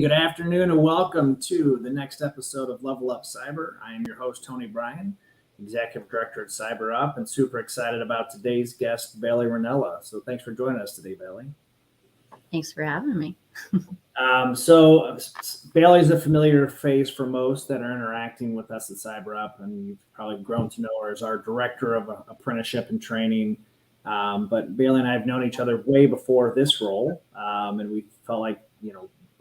good afternoon, and welcome to the next episode of Level Up Cyber. I am your host, Tony Bryan, Executive Director at LevelUp, and super excited about today's guest, Bailey Rinella. So thanks for joining us today, Bailey. Thanks for having me. So Bailey's a familiar face for most that are interacting with us at LevelUp, and you've probably grown to know her as our Director of Apprenticeship and Training. But Bailey and I have known each other way before this role, and we felt like,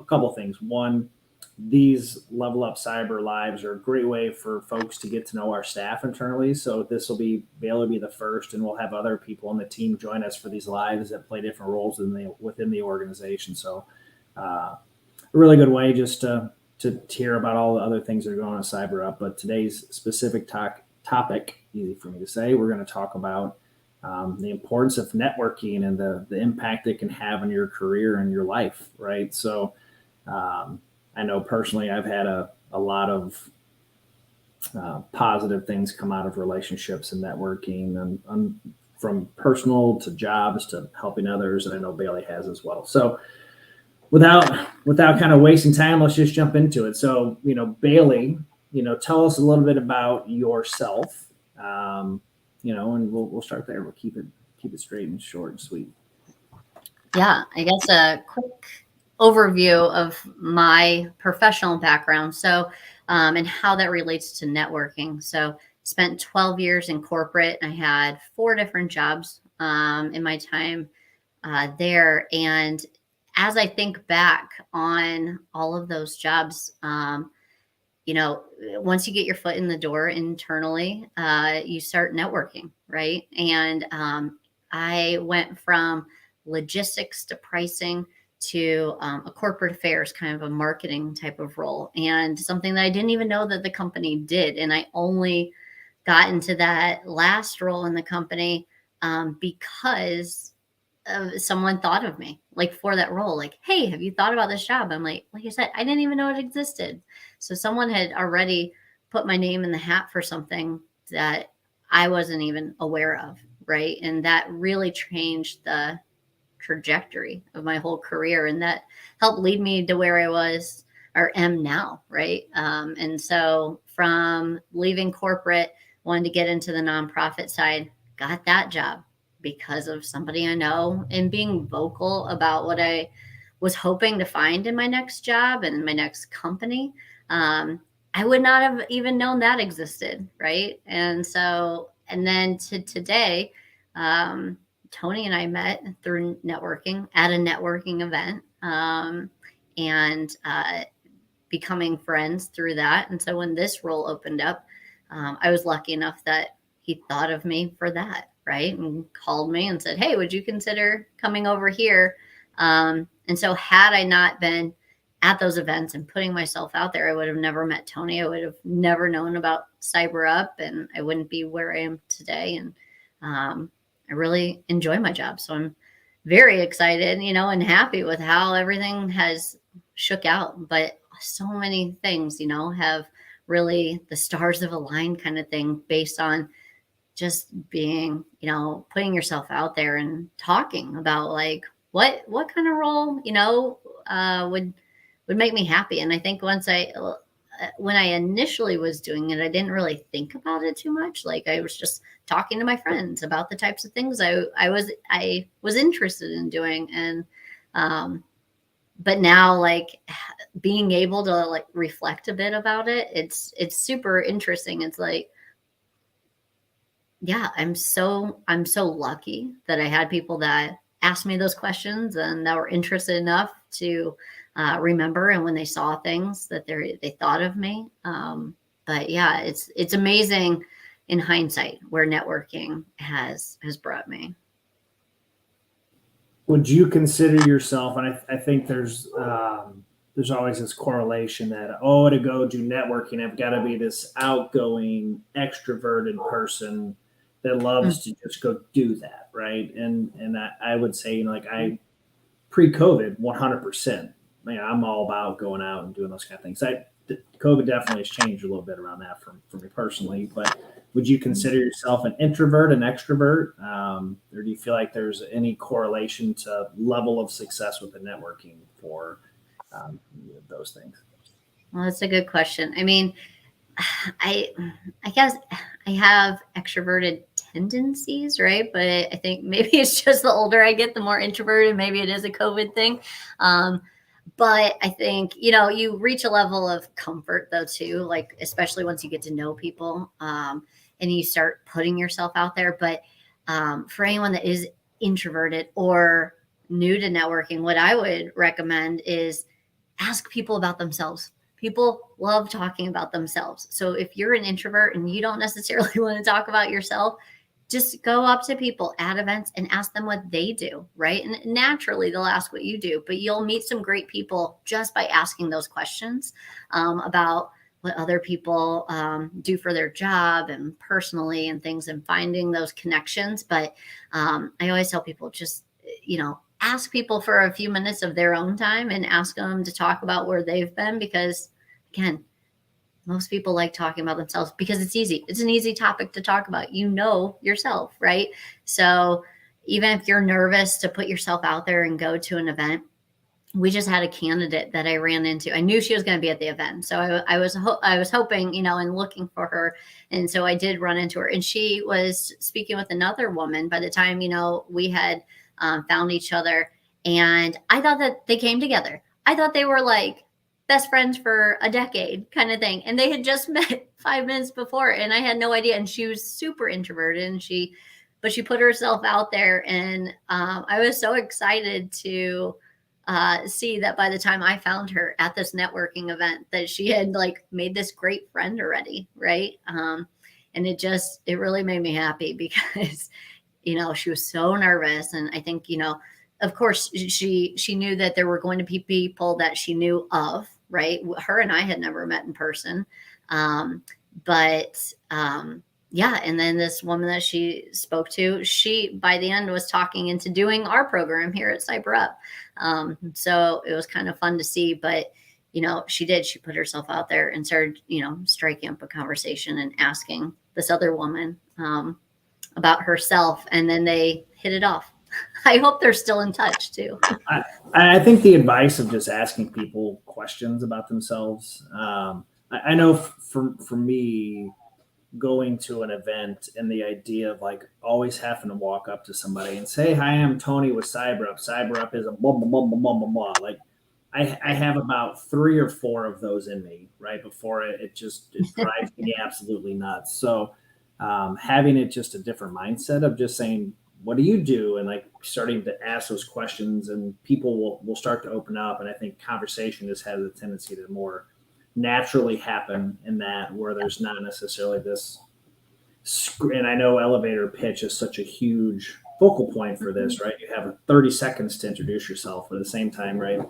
a couple of things. One, these Level Up Cyber Lives are a great way for folks to get to know our staff internally. So Bailey will be the first, and we'll have other people on the team join us for these lives that play different roles within the organization. So a really good way just to hear about all the other things that are going on at LevelUp. But today's specific topic, easy for me to say, we're going to talk about the importance of networking and the impact it can have on your career and your life, right? So I know personally I've had a lot of positive things come out of relationships and networking, and from personal to jobs to helping others, and I know Bailey has as well. So without kind of wasting time, let's just jump into it. So, Bailey, tell us a little bit about yourself, and we'll start there. We'll keep it straight and short and sweet. Yeah, I guess a quick overview of my professional background. So, and how that relates to networking. So spent 12 years in corporate. I had 4 different jobs in my time there. And as I think back on all of those jobs, once you get your foot in the door internally, you start networking, right? And I went from logistics to pricing to a corporate affairs, kind of a marketing type of role, and something that I didn't even know that the company did. And I only got into that last role in the company because someone thought of me, like, for that role. Like, hey, have you thought about this job? I'm like I said, I didn't even know it existed. So someone had already put my name in the hat for something that I wasn't even aware of, right? And that really changed the trajectory of my whole career, and that helped lead me to where I was or am now, right? And so from leaving corporate, wanted to get into the nonprofit side, got that job because of somebody I know, and being vocal about what I was hoping to find in my next job and my next company. I would not have even known that existed, right? And then to today, Tony and I met through networking at a networking event, and becoming friends through that. And so when this role opened up, I was lucky enough that he thought of me for that, right? And called me and said, hey, would you consider coming over here? And so had I not been at those events and putting myself out there, I would have never met Tony. I would have never known about LevelUp, and I wouldn't be where I am today. And I really enjoy my job. So I'm very excited, and happy with how everything has shook out. But so many things, have really, the stars have aligned kind of thing, based on just being, putting yourself out there and talking about, like, what kind of role, would make me happy. And I think when I initially was doing it, I didn't really think about it too much. Like, I was just talking to my friends about the types of things I was interested in doing. And, but now, like, being able to, like, reflect a bit about it, it's super interesting. It's like, yeah, I'm so lucky that I had people that asked me those questions and that were interested enough to remember, and when they saw things that they thought of me. But yeah, it's amazing in hindsight where networking has brought me. Would you consider yourself, and I think there's always this correlation that, to go do networking, I've got to be this outgoing, extroverted person that loves to just go do that, right? And I would say, I pre-COVID, 100%. I'm all about going out and doing those kind of things. COVID definitely has changed a little bit around that for me personally. But would you consider yourself an introvert, an extrovert, or do you feel like there's any correlation to level of success with the networking for those things. Well, that's a good question. I mean, I I guess I have extroverted tendencies, right? But I think maybe it's just the older I get, the more introverted. Maybe it is a COVID thing. Um, but I think, you reach a level of comfort though too, like especially once you get to know people, and you start putting yourself out there. But for anyone that is introverted or new to networking, what I would recommend is ask people about themselves. People love talking about themselves. So if you're an introvert and you don't necessarily want to talk about yourself, just go up to people at events and ask them what they do, right? And naturally, they'll ask what you do, but you'll meet some great people just by asking those questions about what other people do for their job and personally and things, and finding those connections. But I always tell people, just, ask people for a few minutes of their own time and ask them to talk about where they've been, because again, most people like talking about themselves because it's easy. It's an easy topic to talk about. You know yourself, right? So even if you're nervous to put yourself out there and go to an event, we just had a candidate that I ran into. I knew she was going to be at the event, so I was hoping, and looking for her, and so I did run into her, and she was speaking with another woman. By the time we had found each other, and I thought that they came together. I thought they were like best friends for a decade kind of thing, and they had just met 5 minutes before, and I had no idea. And she was super introverted, and she put herself out there, and I was so excited to see that by the time I found her at this networking event, that she had like made this great friend already, right? And it really made me happy because she was so nervous, and I think of course she knew that there were going to be people that she knew of, right? Her and I had never met in person, but yeah. And then this woman that she spoke to, she by the end was talking into doing our program here at CyberUp. So it was kind of fun to see, but she put herself out there and started, striking up a conversation and asking this other woman about herself, and then they hit it off. I hope they're still in touch too. I think the advice of just asking people questions about themselves. I know for me, going to an event and the idea of like always having to walk up to somebody and say, "Hi, I'm Tony with CyberUp. CyberUp is a blah blah blah blah blah blah blah." Like I have about 3 or 4 of those in me right before it drives me absolutely nuts. So having it just a different mindset of just saying, "What do you do?" and like starting to ask those questions, and people will start to open up. And I think conversation just has a tendency to more naturally happen in that, where there's not necessarily this. And I know elevator pitch is such a huge focal point for this, right? You have 30 seconds to introduce yourself, but at the same time, right,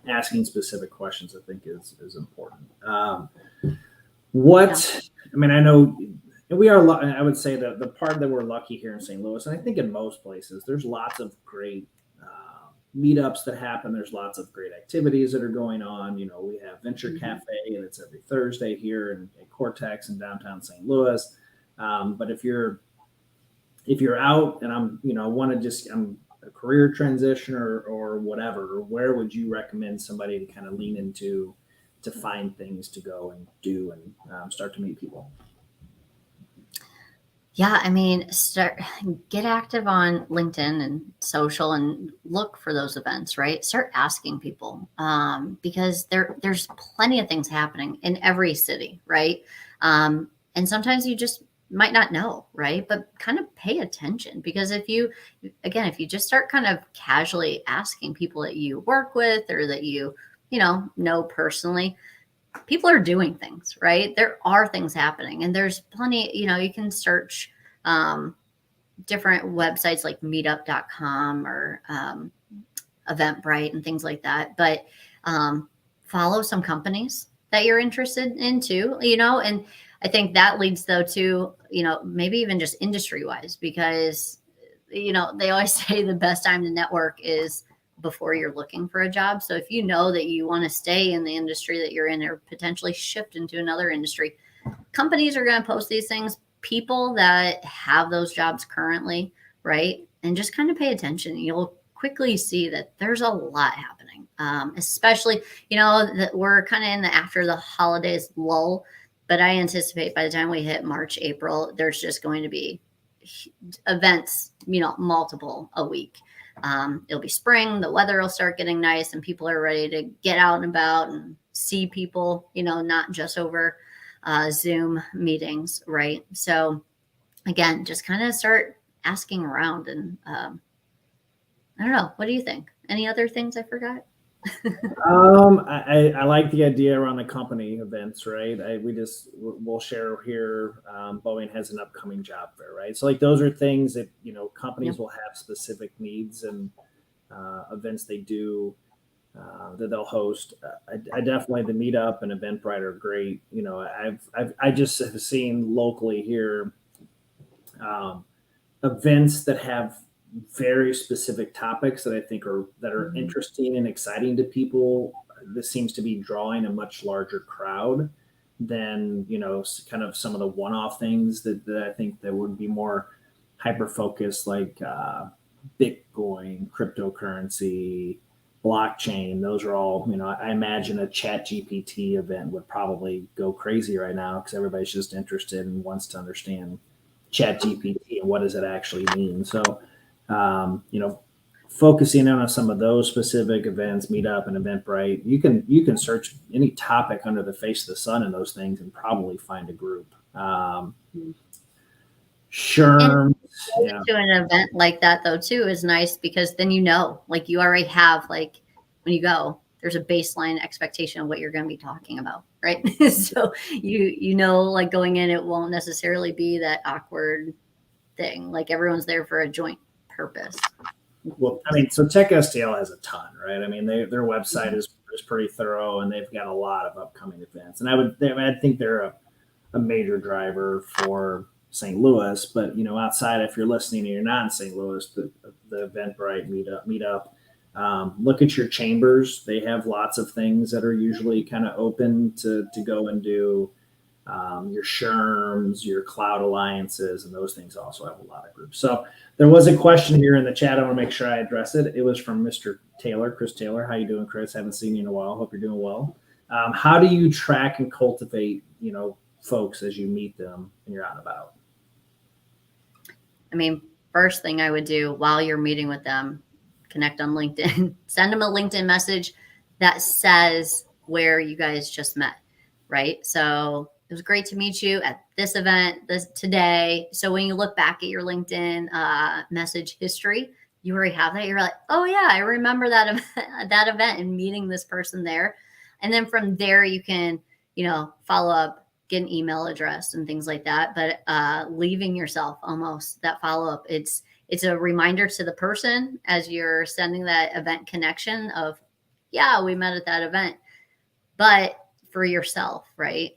asking specific questions I think is important. I mean, I know we are, I would say that the part that we're lucky here in St. Louis, and I think in most places, there's lots of great meetups that happen. There's lots of great activities that are going on. We have Venture Cafe, and it's every Thursday here in Cortex in downtown St. Louis. But if you're out and I'm a career transition or whatever, or where would you recommend somebody to kind of lean into to find things to go and do and start to meet people? Yeah, I mean, get active on LinkedIn and social and look for those events, right? Start asking people because there's plenty of things happening in every city, right? And sometimes you just might not know, right? But kind of pay attention, because if you just start kind of casually asking people that you work with or that know personally, people are doing things, right? There are things happening, and there's plenty, you can search different websites like meetup.com or Eventbrite and things like that. But follow some companies that you're interested in too, and I think that leads though to, maybe even just industry wise, because, they always say the best time to network is before you're looking for a job. So if you know that you want to stay in the industry that you're in or potentially shift into another industry, companies are going to post these things, people that have those jobs currently, right? And just kind of pay attention. You'll quickly see that there's a lot happening. Especially, that we're kind of in the after the holidays lull, but I anticipate by the time we hit March, April, there's just going to be events, multiple a week. It'll be spring, the weather will start getting nice, and people are ready to get out and about and see people, not just over Zoom meetings, right? So again, just kind of start asking around. And I don't know, what do you think? Any other things I forgot? I like the idea around the company events, right? We'll share here. Boeing has an upcoming job fair, right? So like those are things that companies Yep. will have specific needs and events they do that they'll host. I definitely the meetup and Eventbrite are great. I just have seen locally here events that have very specific topics that I think are interesting and exciting to people. This seems to be drawing a much larger crowd than kind of some of the one-off things that I think that would be more hyper focused, like Bitcoin, cryptocurrency, blockchain. Those are all I imagine a Chat GPT event would probably go crazy right now because everybody's just interested and wants to understand Chat GPT and what does it actually mean. So focusing in on some of those specific events, Meetup and Eventbrite, you can search any topic under the face of the sun in those things and probably find a group. And Sure. going Yeah. to an event like that though too is nice, because then like you already have, like, when you go, there's a baseline expectation of what you're going to be talking about, right? So like going in, it won't necessarily be that awkward thing. Like everyone's there for a joint purpose. Well, I mean, so Tech STL has a ton, right? I mean, their website is pretty thorough, and they've got a lot of upcoming events. And I think they're a major driver for St. Louis. But outside, if you're listening and you're not in St. Louis, the Eventbrite meetup. Look at your chambers; they have lots of things that are usually kind of open to go and do. Your SHRMs, your cloud alliances, and those things also have a lot of groups. So there was a question here in the chat. I want to make sure I address it. It was from Mr. Taylor, Chris Taylor. How you doing, Chris? Haven't seen you in a while. Hope you're doing well. How do you track and cultivate, folks as you meet them and you're out and about? I mean, first thing I would do while you're meeting with them, connect on LinkedIn, send them a LinkedIn message that says where you guys just met, right? So it was great to meet you at this event today. So when you look back at your LinkedIn message history, you already have that. You're like, oh yeah, I remember that that event and meeting this person there. And then from there, you can, follow up, get an email address and things like that. But leaving yourself almost that follow up, it's a reminder to the person as you're sending that event connection of, yeah, we met at that event, but for yourself, right?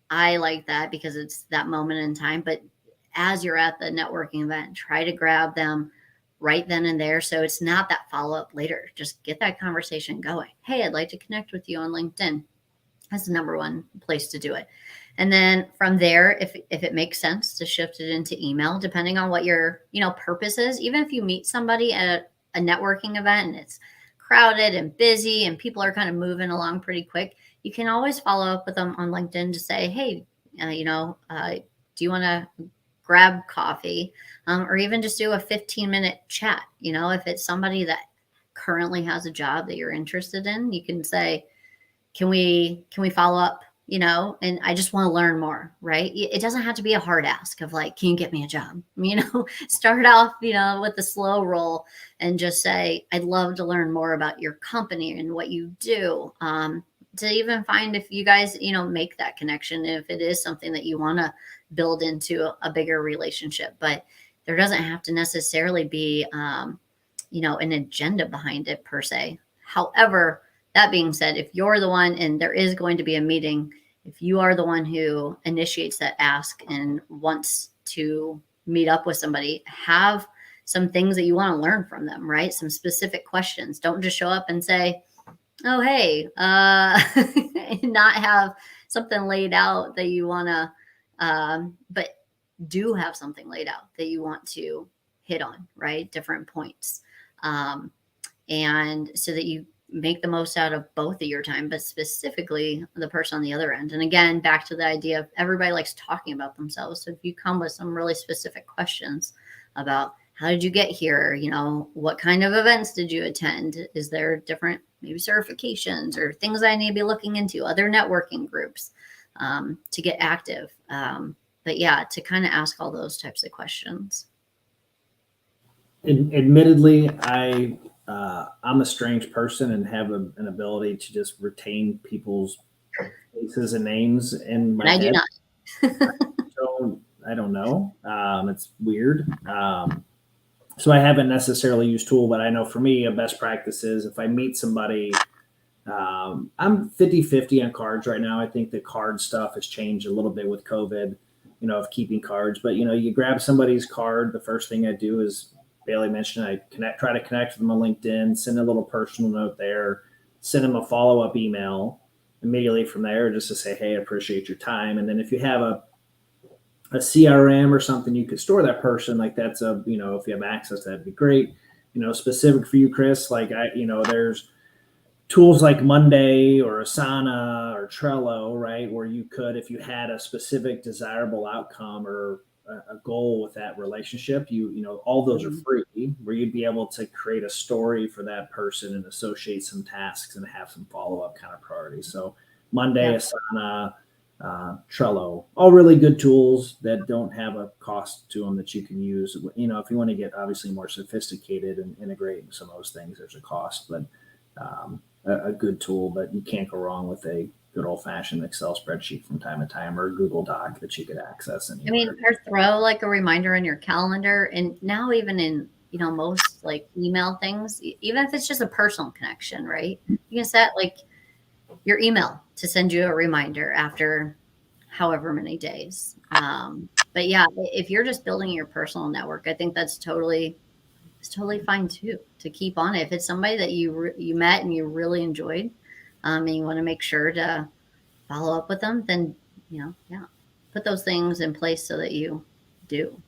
I like that because it's that moment in time. But as you're at the networking event, try to grab them right then and there. So it's not that follow up later. Just get that conversation going. Hey, I'd like to connect with you on LinkedIn. That's the number one place to do it. And then from there, if it makes sense to shift it into email, depending on what your purpose is. Even if you meet somebody at a networking event and it's crowded and busy and people are kind of moving along pretty quick, you can always follow up with them on LinkedIn to say, hey, do you want to grab coffee, or even just do a 15-minute chat? If it's somebody that currently has a job that you're interested in, you can say, can we follow up, and I just want to learn more, right? It doesn't have to be a hard ask of like, can you get me a job? Start off, with the slow roll and just say, I'd love to learn more about your company and what you do, to even find if you guys, make that connection, if it is something that you want to build into a bigger relationship. But there doesn't have to necessarily be, an agenda behind it per se. However, that being said, if you're the one and there is going to be a meeting, if you are the one who initiates that ask and wants to meet up with somebody, have some things that you want to learn from them, right? Some specific questions. Don't just show up and say, oh, hey, and not have something laid out that you want to, but do have something laid out that you want to hit on, right? Different points. And so that you make the most out of both of your time, but specifically the person on the other end. And again, back to the idea of everybody likes talking about themselves. So if you come with some really specific questions about how did you get here? What kind of events did you attend? Is there different maybe certifications or things I need to be looking into, other networking groups to get active? But yeah, to kind of ask all those types of questions. Admittedly, I'm a strange person and have an ability to just retain people's faces and names in my And I do head. not. So I don't know. It's weird. So I haven't necessarily used Tool, but I know for me, a best practice is if I meet somebody, I'm 50-50 on cards right now. I think the card stuff has changed a little bit with COVID, of keeping cards. But, you grab somebody's card. The first thing I do is, Bailey mentioned, I try to connect with them on LinkedIn, send a little personal note there, send them a follow-up email immediately from there just to say, hey, I appreciate your time. And then if you have a CRM or something, you could store that person. Like that's if you have access, that'd be great. Specific for you, Chris, like there's tools like Monday or Asana or Trello, right? Where you could, if you had a specific desirable outcome or a goal with that relationship, all those are free, where you'd be able to create a story for that person and associate some tasks and have some follow-up kind of priorities. So Monday, Asana, Trello, all really good tools that don't have a cost to them that you can use. If you want to get obviously more sophisticated and integrate some of those things, there's a cost, but a good tool. But you can't go wrong with a good old-fashioned Excel spreadsheet from time to time, or a Google Doc that you could access anywhere. Or throw like a reminder on your calendar. And now even in, most like email things, even if it's just a personal connection, right? You can set like your email to send you a reminder after however many days. But yeah, if you're just building your personal network, I think it's totally fine too, to keep on it. If it's somebody that you met and you really enjoyed, and you want to make sure to follow up with them, then, put those things in place so that you do.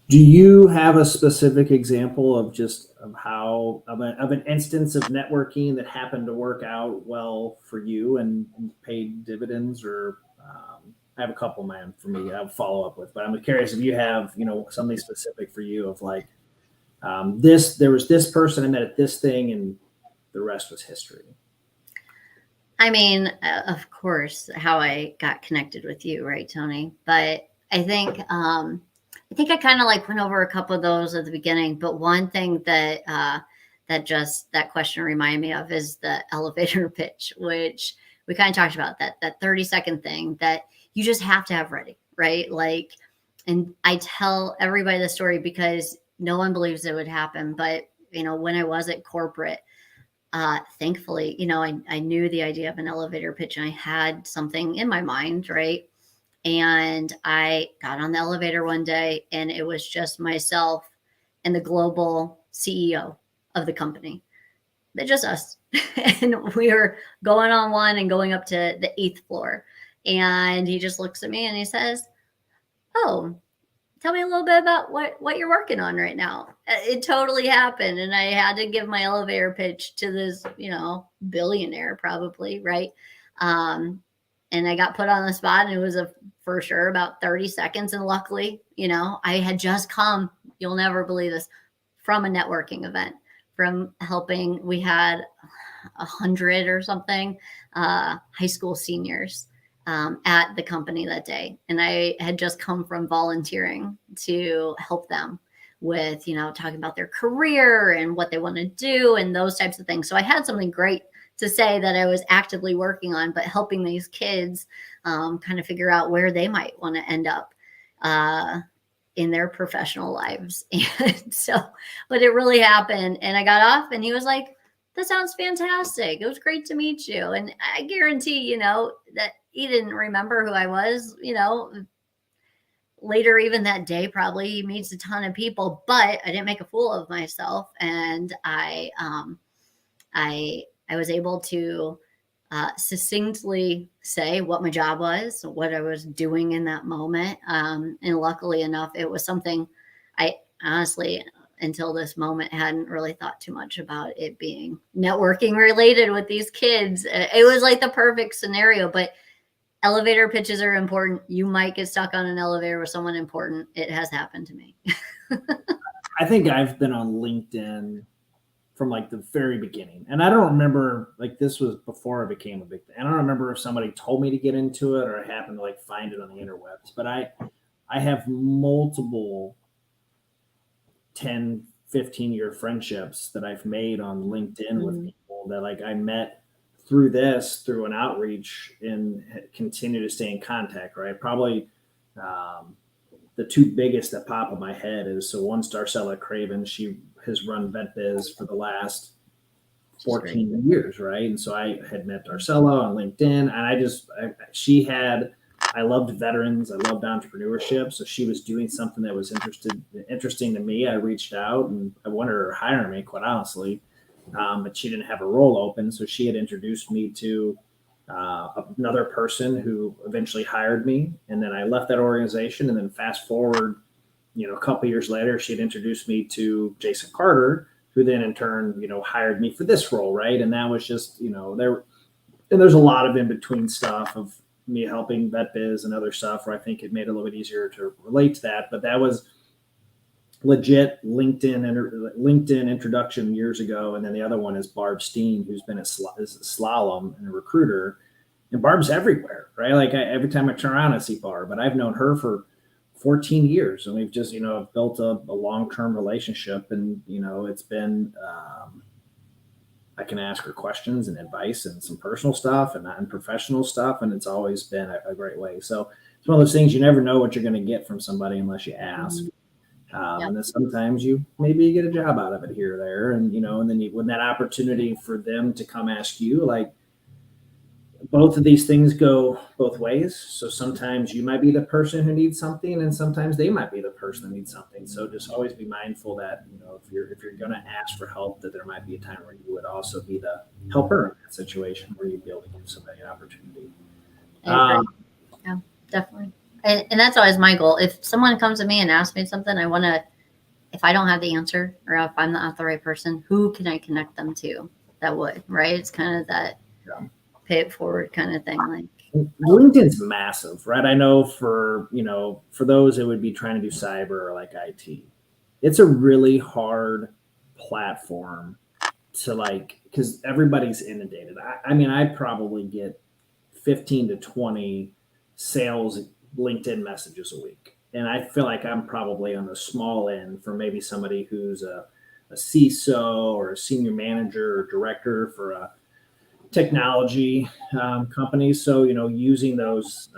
Do you have a specific example of an instance of networking that happened to work out well for you and paid dividends? Or I have a couple, man, for me I'll follow up with, but I'm curious if you have, something specific for you of like, there was this person I met at this thing and the rest was history. Of course, how I got connected with you, right, Tony? But I think I kind of like went over a couple of those at the beginning. But one thing that that question reminded me of is the elevator pitch, which we kind of talked about, that 30-second thing that you just have to have ready, right? Like, and I tell everybody the story because no one believes it would happen. But when I was at corporate, thankfully, I knew the idea of an elevator pitch and I had something in my mind, right? And I got on the elevator one day and it was just myself and the global CEO of the company. They're just us. And we were going on one and going up to the 8th floor. And he just looks at me and he says, "Oh, tell me a little bit about what you're working on right now." It totally happened. And I had to give my elevator pitch to this, billionaire probably, right? And I got put on the spot, and it was for sure about 30 seconds. And luckily, I had just come, you'll never believe this, from a networking event, from helping. We had 100 or something high school seniors at the company that day. And I had just come from volunteering to help them with, talking about their career and what they want to do and those types of things. So I had something great to say that I was actively working on, but helping these kids kind of figure out where they might want to end up in their professional lives. And so, but it really happened. And I got off and he was like, "That sounds fantastic. It was great to meet you." And I guarantee, that he didn't remember who I was, later, even that day, probably he meets a ton of people, but I didn't make a fool of myself. And I was able to succinctly say what my job was, what I was doing in that moment. And luckily enough, it was something I honestly, until this moment, hadn't really thought too much about it being networking related with these kids. It was like the perfect scenario, but elevator pitches are important. You might get stuck on an elevator with someone important. It has happened to me. I think I've been on LinkedIn from like the very beginning. And I don't remember, like, this was before it became a big thing. I don't remember if somebody told me to get into it or I happened to like find it on the interwebs, but I have multiple 10, 15-year friendships that I've made on LinkedIn with people that like I met through an outreach and continue to stay in contact, right? Probably the two biggest that pop in my head is, so one's Darcella Craven. She has run VetBiz for the last 14 years, right? And so I had met Darcella on LinkedIn, and I loved veterans, I loved entrepreneurship. So she was doing something that was interesting to me. I reached out and I wanted her to hire me, quite honestly, but she didn't have a role open. So she had introduced me to another person who eventually hired me, and then I left that organization. And then fast forward, a couple years later, she had introduced me to Jason Carter, who then in turn, hired me for this role, right? And that was just, there's a lot of in between stuff of me helping VetBiz and other stuff where I think it made it a little bit easier to relate to that. But that was legit LinkedIn introduction years ago. And then the other one is Barb Steen, who's been is a Slalom and a recruiter. And Barb's everywhere, right? Like every time I turn around, I see Barb. But I've known her for 14 years, and we've just, built a long-term relationship. And, it's been, I can ask her questions and advice and some personal stuff and non-professional stuff. And it's always been a great way. So it's one of those things, you never know what you're going to get from somebody unless you ask. And then sometimes you get a job out of it here or there. And, and then when that opportunity for them to come ask you, like, both of these things go both ways. So sometimes you might be the person who needs something, and sometimes they might be the person that needs something. So just always be mindful that, if you're going to ask for help, that there might be a time where you would also be the helper in that situation, where you'd be able to give somebody an opportunity. Yeah, definitely. And that's always my goal. If someone comes to me and asks me something, I want to, if I don't have the answer, or if I'm not the right person, who can I connect them to that would, right? It's kind of that pay it forward kind of thing. Like, LinkedIn's massive, right? I know for those that would be trying to do cyber or like IT, it's a really hard platform to because everybody's inundated. I probably get 15 to 20 sales LinkedIn messages a week. And I feel like I'm probably on the small end for maybe somebody who's a CISO or a senior manager or director for a technology companies. So, using those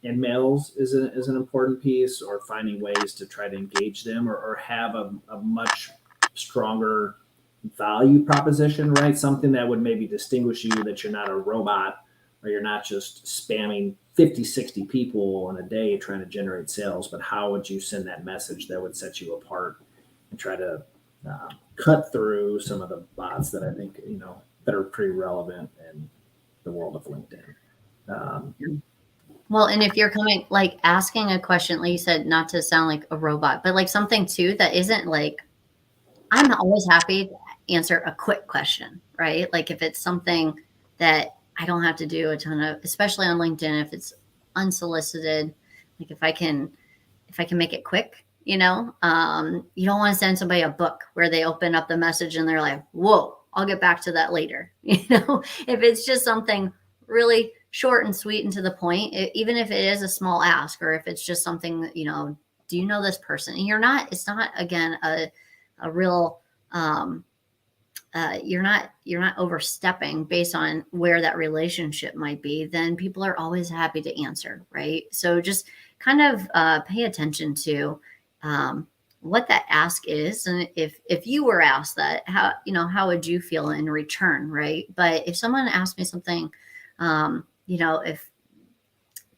emails is an important piece, or finding ways to try to engage them, or have a much stronger value proposition, right? Something that would maybe distinguish you, that you're not a robot, or you're not just spamming 50, 60 people in a day trying to generate sales, but how would you send that message that would set you apart and try to cut through some of the bots that I think, that are pretty relevant in the world of LinkedIn. Well, and if you're coming, like, asking a question, like you said, not to sound like a robot, but like something too that isn't like, I'm always happy to answer a quick question, right? Like if it's something that I don't have to do a ton of, especially on LinkedIn, if it's unsolicited, like if I can make it quick, you don't want to send somebody a book where they open up the message and they're like, whoa, I'll get back to that later. If it's just something really short and sweet and to the point, even if it is a small ask, or if it's just something that, do you know this person? And it's not, again, a real, you're not overstepping based on where that relationship might be, then people are always happy to answer, right? So just kind of pay attention to what that ask is, and if you were asked that, how would you feel in return, right? But if someone asked me something, if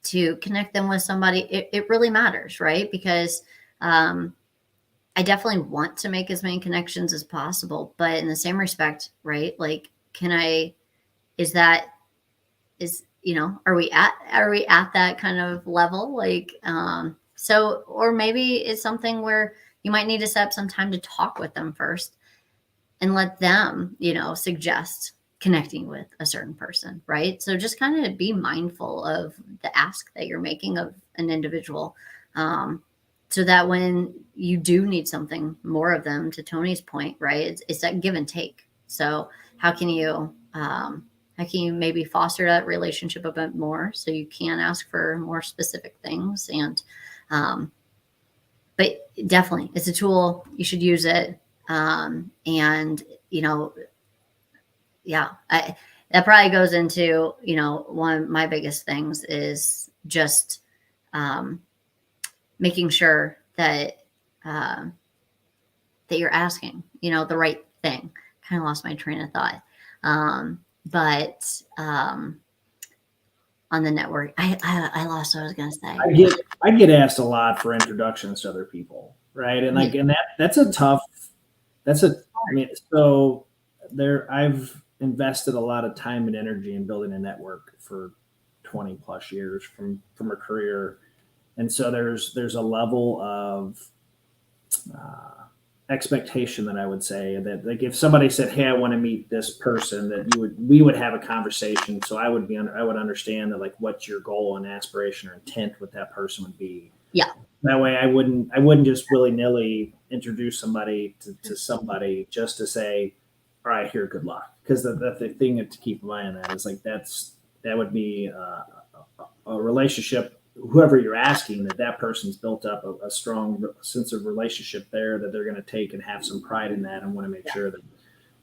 to connect them with somebody, it really matters, right? Because I definitely want to make as many connections as possible, but in the same respect, right? Like, are we at that kind of level? Like, or maybe it's something where, you might need to set up some time to talk with them first and let them, suggest connecting with a certain person, right? So just kind of be mindful of the ask that you're making of an individual, so that when you do need something more of them, to Tony's point, right? It's that give and take. So how can you maybe foster that relationship a bit more so you can ask for more specific things? And but definitely, it's a tool. You should use it. And yeah, that probably goes into, one of my biggest things is just making sure that that you're asking, the right thing. Kind of lost my train of thought. But on the network, I lost what I was going to say. I get asked a lot for introductions to other people, right? And that's a tough. So I've invested a lot of time and energy in building a network for 20 plus years from a career. And so there's a level of expectation that I would say that, like, if somebody said, "Hey, I want to meet this person," that we would have a conversation. So I would understand that, like, what your goal and aspiration or intent with that person would be. Yeah. That way, I wouldn't just willy nilly introduce somebody to somebody just to say, "All right, here, good luck." Because the thing to keep in mind on that is, like, that would be a relationship. Whoever you're asking, that person's built up a strong sense of relationship there that they're going to take and have some pride in that, and want to make sure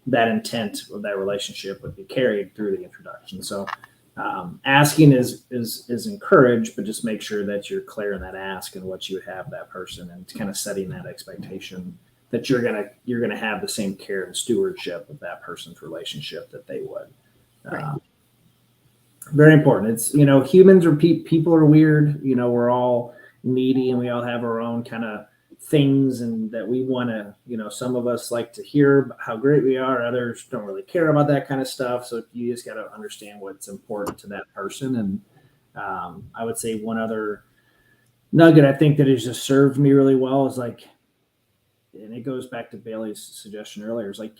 that intent of that relationship would be carried through the introduction. So asking is encouraged, but just make sure that you're clear in that ask and what you would have that person, and kind of setting that expectation that you're gonna have the same care and stewardship of that person's relationship that they would. Right. Very important. It's, humans are people are weird. We're all needy, and we all have our own kind of things, and that we want to, some of us like to hear how great we are. Others don't really care about that kind of stuff. So you just got to understand what's important to that person. And I would say one other nugget I think that has just served me really well is, like, and it goes back to Bailey's suggestion earlier, is, like,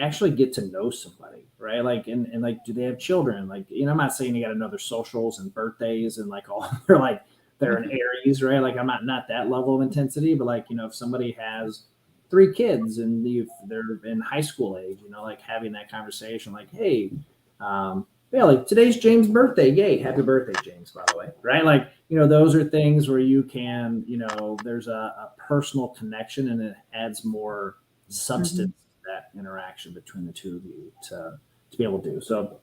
actually get to know somebody, right? Like, and like, do they have children? Like, I'm not saying you got to know their socials and birthdays and, like, all they're an Aries, right? Like, I'm not that level of intensity, but, like, if somebody has 3 kids and they're in high school age, like, having that conversation, like, "Hey, Bailey, today's James' birthday. Yay. Happy birthday, James, by the way." Right? Like, those are things where you can, there's a personal connection, and it adds more substance to that interaction between the two of you to be able to do. So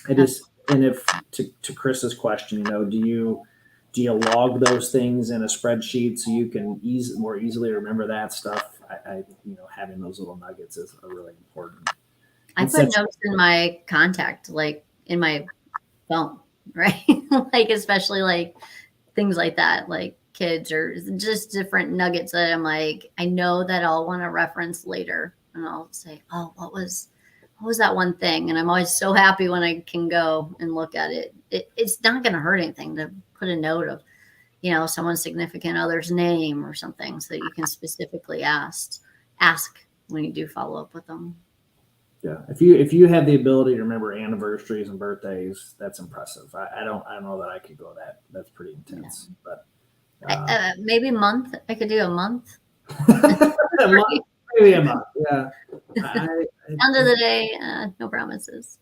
it is, and if to Chris's question, do you log those things in a spreadsheet so you can more easily remember that stuff? I having those little nuggets is a really important. I put notes in my contact, like in my phone, right? Like, especially like things like that, like kids or just different nuggets that I'm like, I know that I'll want to reference later, and I'll say, "Oh, what was that one thing?" And I'm always so happy when I can go and look at it. It's not going to hurt anything to put a note of, someone's significant other's name or something, so that you can specifically ask when you do follow up with them. Yeah, if you have the ability to remember anniversaries and birthdays, that's impressive. I don't know that I could go that. That's pretty intense. Yeah. But maybe a month. I could do a month. Maybe a month. Yeah. End of the day, no promises.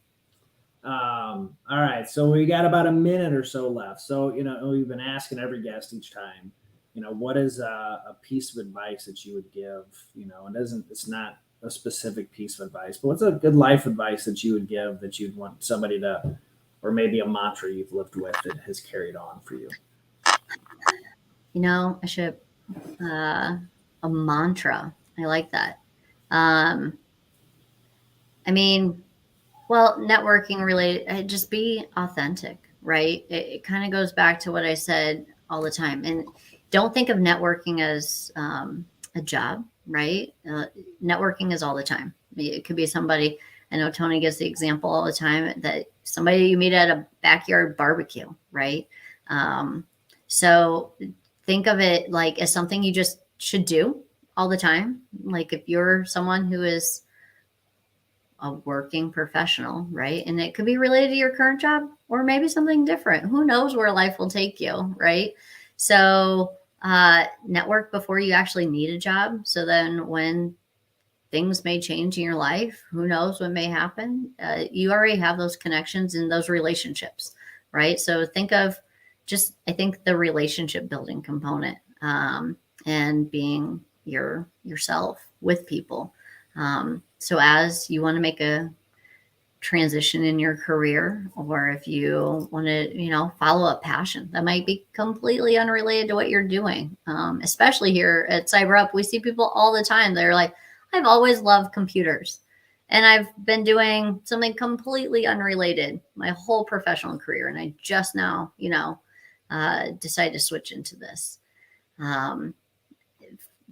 All right, so we got about a minute or so left. So we've been asking every guest each time, what is a piece of advice that you would give? It's not a specific piece of advice, but what's a good life advice that you would give that you'd want somebody to, or maybe a mantra you've lived with that has carried on for you? I should a mantra. I like that. Well, networking related, just be authentic, right? It kind of goes back to what I said all the time, and don't think of networking as a job, right? Networking is all the time. It could be somebody. I know Tony gives the example all the time that somebody you meet at a backyard barbecue, right? So think of it like as something you just should do all the time. Like if you're someone who is a working professional, right? And it could be related to your current job or maybe something different. Who knows where life will take you, right? So network before you actually need a job. So then when things may change in your life, who knows what may happen, you already have those connections and those relationships, right? So think of just, I think the relationship building component, and being yourself with people. So as you want to make a transition in your career, or if you want to, follow a passion that might be completely unrelated to what you're doing. Especially here at CyberUp, we see people all the time. They're like, I've always loved computers and I've been doing something completely unrelated my whole professional career. And I just now, decided to switch into this.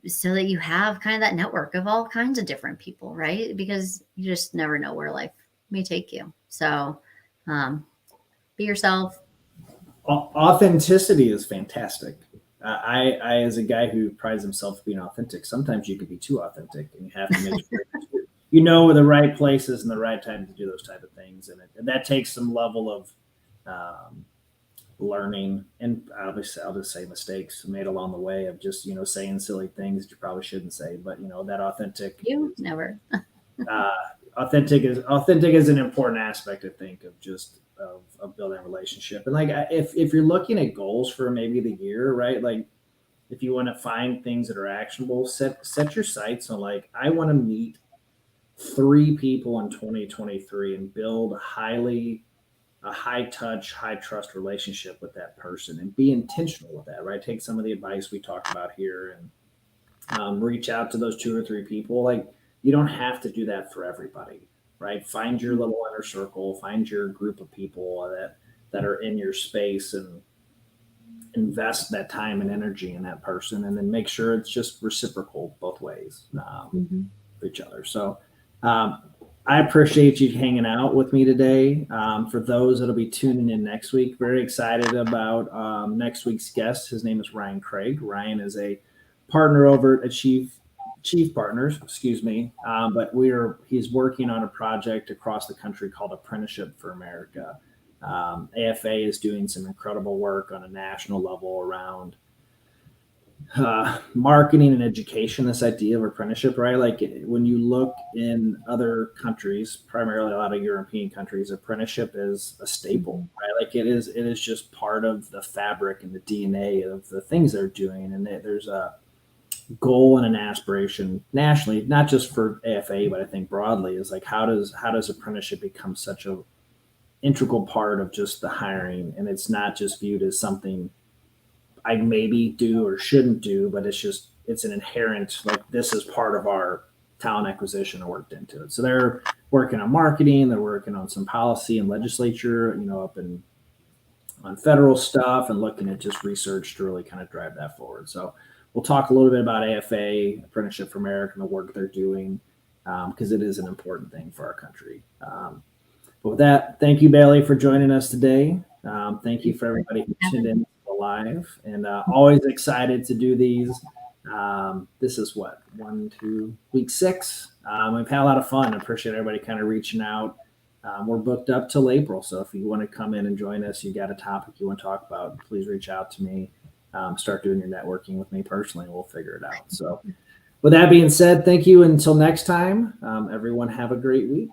So that you have kind of that network of all kinds of different people, right? Because you just never know where life may take you. So be yourself. Authenticity is fantastic. I, as a guy who prides himself being authentic, sometimes you can be too authentic, and you have to make sure you know the right places and the right time to do those type of things, and that takes some level of learning, and obviously I'll just say mistakes made along the way of just saying silly things that you probably shouldn't say, but that authentic. You never. Authentic is an important aspect, I think, of just of building a relationship. And like if you're looking at goals for maybe the year, right? Like if you want to find things that are actionable, set your sights on like I want to meet 3 people in 2023 and build a high touch, high trust relationship with that person and be intentional with that, right? Take some of the advice we talked about here and reach out to those 2 or 3 people. Like you don't have to do that for everybody, right? Find your little inner circle, find your group of people that are in your space and invest that time and energy in that person, and then make sure it's just reciprocal both ways for each other. So I appreciate you hanging out with me today. For those that'll be tuning in next week, very excited about next week's guest. His name is Ryan Craig. Ryan is a partner over at Chief Partners, excuse me. But he's working on a project across the country called Apprenticeship for America. AFA is doing some incredible work on a national level around marketing and education, this idea of apprenticeship, right? Like when you look in other countries, primarily a lot of European countries, apprenticeship is a staple, right? Like it is just part of the fabric and the DNA of the things they're doing. And there's a goal and an aspiration nationally, not just for AFA, but I think broadly, is like how does apprenticeship become such a integral part of just the hiring? And it's not just viewed as something I maybe do or shouldn't do, but it's an inherent, like this is part of our talent acquisition and worked into it. So they're working on marketing, they're working on some policy and legislature, up on federal stuff, and looking at just research to really kind of drive that forward. So we'll talk a little bit about AFA, Apprenticeship for America, and the work they're doing, because it is an important thing for our country. But with that, thank you, Bailey, for joining us today. Thank you for everybody who tuned in live, and always excited to do these. This is week 6. We've had a lot of fun. I appreciate everybody kind of reaching out. We're booked up till April, so if you want to come in and join us, you got a topic you want to talk about, please reach out to me. Start doing your networking with me personally, and we'll figure it out. So with that being said, thank you. Until next time, everyone have a great week.